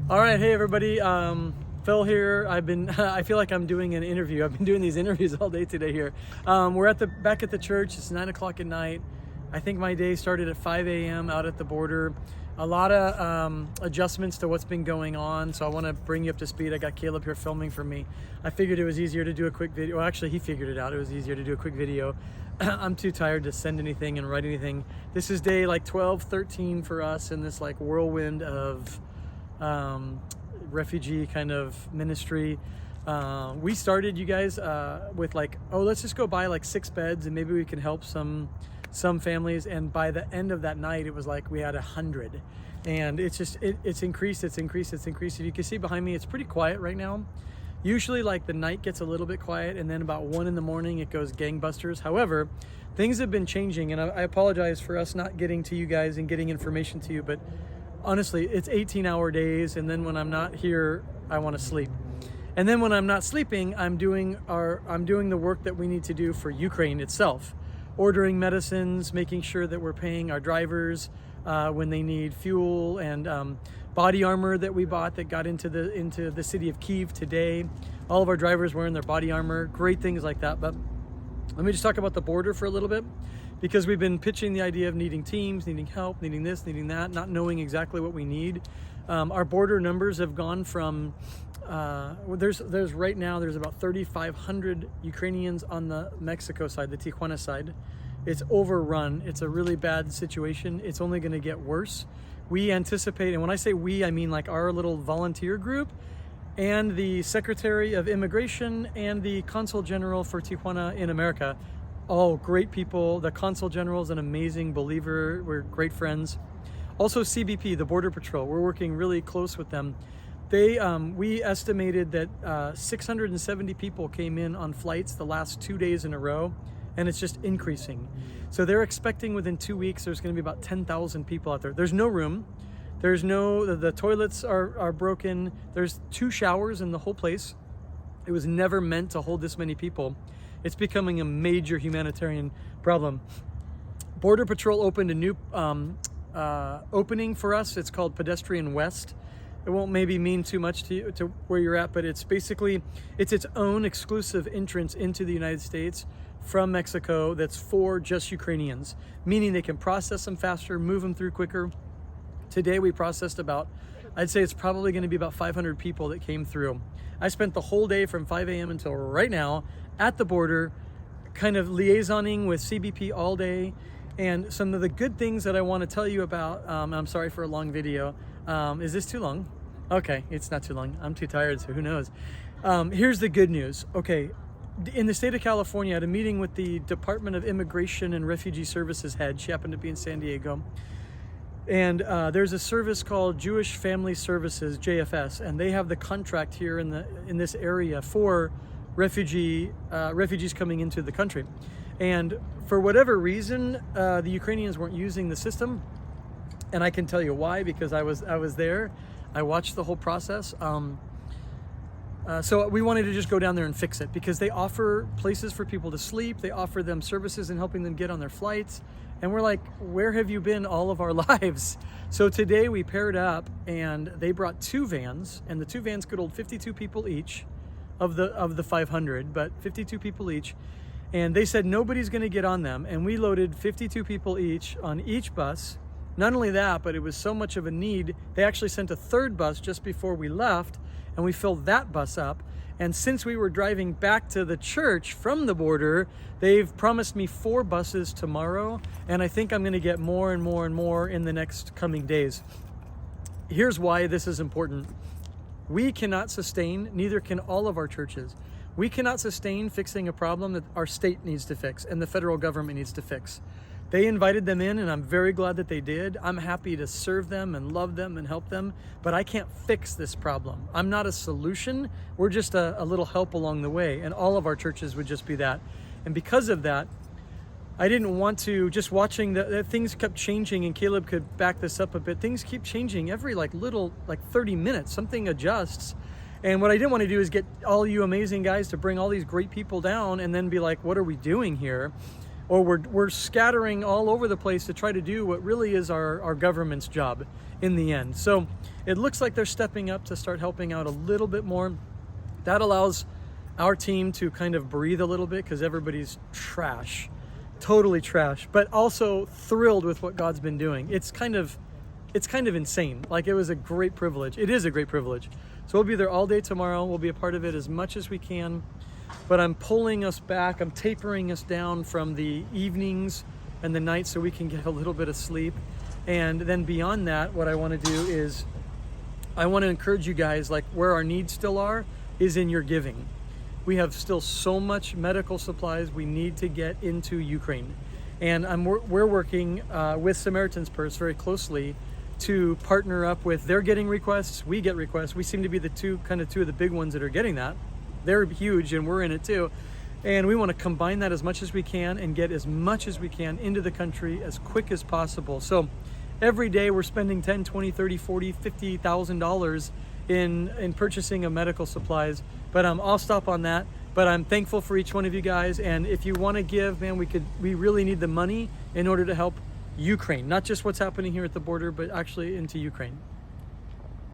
All right, hey everybody. Phil here. I feel like I'm doing an interview. I've been doing these interviews all day today here. We're back at the church. It's 9 o'clock at night. I think my day started at 5 a.m. out at the border. A lot of adjustments to what's been going on. So I want to bring you up to speed. I got Caleb here filming for me. I figured it was easier to do a quick video. Well, actually, he figured it out. It was easier to do a quick video. I'm too tired to send anything and write anything. This is day like 12, 13 for us in this like whirlwind of refugee kind of ministry. We started, you guys, with like, oh, let's just go buy like 6 beds and maybe we can help some families. And by the end of that night, it was like we had 100, and it's just it's increased. If you can see behind me, it's pretty quiet right now. Usually like the night gets a little bit quiet, and then about 1 in the morning it goes gangbusters. However, things have been changing, and I apologize for us not getting to you guys and getting information to you, but honestly, it's 18-hour days, and then when I'm not here, I want to sleep. And then when I'm not sleeping, I'm doing the work that we need to do for Ukraine itself. Ordering medicines, making sure that we're paying our drivers when they need fuel, and body armor that we bought that got into the city of Kyiv today. All of our drivers wearing their body armor, great things like that. But let me just talk about the border for a little bit, because we've been pitching the idea of needing teams, needing help, needing this, needing that, not knowing exactly what we need. Our border numbers have gone from, there's right now, there's about 3,500 Ukrainians on the Mexico side, the Tijuana side. It's overrun. It's a really bad situation. It's only going to get worse. We anticipate, and when I say we, I mean like our little volunteer group and the Secretary of Immigration and the Consul General for Tijuana in America. All great people. The Consul General is an amazing believer. We're great friends. Also CBP, the Border Patrol, we're working really close with them. We estimated that 670 people came in on flights the last 2 days in a row, and it's just increasing. So they're expecting within 2 weeks there's going to be about 10,000 people out there. There's no room. The toilets are broken. There's 2 showers in the whole place. It was never meant to hold this many people. It's becoming a major humanitarian problem. Border Patrol opened a new opening for us. It's called Pedestrian West. It won't maybe mean too much to you, to where you're at, but it's basically, it's its own exclusive entrance into the United States from Mexico that's for just Ukrainians, meaning they can process them faster, move them through quicker. Today we processed about, I'd say it's probably going to be about 500 people that came through. I spent the whole day from 5 a.m. until right now at the border, kind of liaisoning with CBP all day. And some of the good things that I want to tell you about, I'm sorry for a long video. Is this too long? Okay, it's not too long. I'm too tired, so who knows? Here's the good news. Okay, in the state of California, I had a meeting with the Department of Immigration and Refugee Services head. She happened to be in San Diego. And there's a service called Jewish Family Services, JFS, and they have the contract here in this area for refugees coming into the country. And for whatever reason, the Ukrainians weren't using the system, and I can tell you why, because I was there. I watched the whole process. So we wanted to just go down there and fix it, because they offer places for people to sleep. They offer them services in helping them get on their flights. And we're like, where have you been all of our lives? So today we paired up, and they brought 2 vans, and the 2 vans could hold 52 people each of the 500, but 52 people each. And they said nobody's going to get on them. And we loaded 52 people each on each bus. Not only that, but it was so much of a need, they actually sent a 3rd bus just before we left, and we filled that bus up. And since we were driving back to the church from the border, they've promised me 4 buses tomorrow, and I think I'm going to get more and more and more in the next coming days. Here's why this is important. We cannot sustain, neither can all of our churches. We cannot sustain fixing a problem that our state needs to fix and the federal government needs to fix. They invited them in, and I'm very glad that they did. I'm happy to serve them and love them and help them, but I can't fix this problem. I'm not a solution. We're just a little help along the way, and all of our churches would just be that. And because of that, I didn't want to, just watching the things kept changing, and Caleb could back this up a bit. Things keep changing every like 30 minutes, something adjusts. And what I didn't want to do is get all you amazing guys to bring all these great people down and then be like, what are we doing here? or we're scattering all over the place to try to do what really is our government's job in the end. So it looks like they're stepping up to start helping out a little bit more. That allows our team to kind of breathe a little bit, because everybody's trash, totally trash, but also thrilled with what God's been doing. It's kind of insane. Like, it was a great privilege. It is a great privilege. So we'll be there all day tomorrow. We'll be a part of it as much as we can, but I'm pulling us back. I'm tapering us down from the evenings and the nights so we can get a little bit of sleep. And then beyond that, what I want to do is I want to encourage you guys, like, where our needs still are is in your giving. We have still so much medical supplies we need to get into Ukraine. And we're working with Samaritan's Purse very closely to partner up with, they're getting requests, we get requests. We seem to be the two of the big ones that are getting that. They're huge and we're in it too. And we want to combine that as much as we can and get as much as we can into the country as quick as possible. So every day we're spending $10, $20, $30, $40, $50,000 in purchasing of medical supplies. But I'll stop on that. But I'm thankful for each one of you guys. And if you want to give, man, we really need the money in order to help Ukraine, not just what's happening here at the border, but actually into Ukraine.